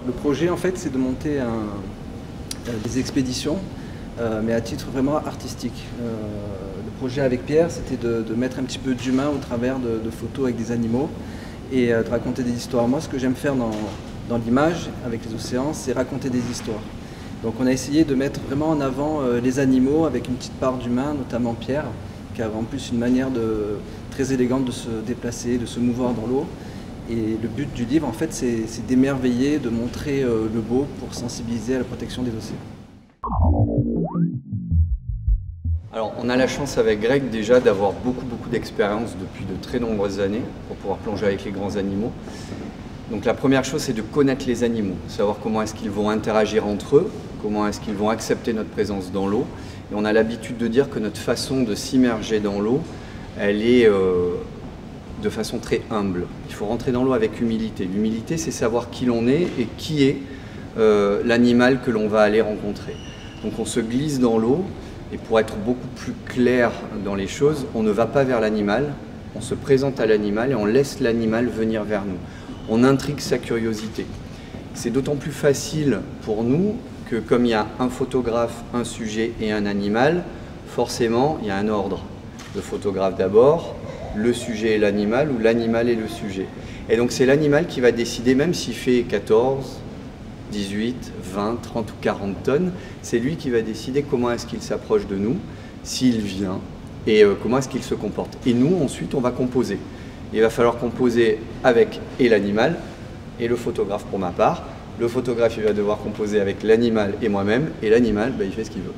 Le projet, en fait, c'est de monter des expéditions, mais à titre vraiment artistique. Le projet avec Pierre, c'était de mettre un petit peu d'humain au travers de photos avec des animaux et de raconter des histoires. Moi, ce que j'aime faire dans l'image, avec les océans, c'est raconter des histoires. Donc on a essayé de mettre vraiment en avant les animaux avec une petite part d'humain, notamment Pierre, qui a en plus une manière très élégante de se déplacer, de se mouvoir dans l'eau. Et le but du livre, en fait, c'est d'émerveiller, de montrer le beau pour sensibiliser à la protection des océans. Alors, on a la chance avec Greg déjà d'avoir beaucoup d'expérience depuis de très nombreuses années pour pouvoir plonger avec les grands animaux. Donc la première chose, c'est de connaître les animaux, savoir comment est-ce qu'ils vont interagir entre eux, comment est-ce qu'ils vont accepter notre présence dans l'eau. Et on a l'habitude de dire que notre façon de s'immerger dans l'eau, elle est de façon très humble. Il faut rentrer dans l'eau avec humilité. L'humilité, c'est savoir qui l'on est et qui est l'animal que l'on va aller rencontrer. Donc on se glisse dans l'eau et pour être beaucoup plus clair dans les choses, on ne va pas vers l'animal, on se présente à l'animal et on laisse l'animal venir vers nous. On intrigue sa curiosité. C'est d'autant plus facile pour nous que comme il y a un photographe, un sujet et un animal, forcément il y a un ordre. Le photographe d'abord, le sujet et l'animal ou l'animal et le sujet. Et donc c'est l'animal qui va décider, même s'il fait 14, 18, 20, 30 ou 40 tonnes, c'est lui qui va décider comment est-ce qu'il s'approche de nous, s'il vient et comment est-ce qu'il se comporte. Et nous ensuite on va composer. Il va falloir composer avec et l'animal et le photographe pour ma part. Le photographe il va devoir composer avec l'animal et moi-même et l'animal il fait ce qu'il veut.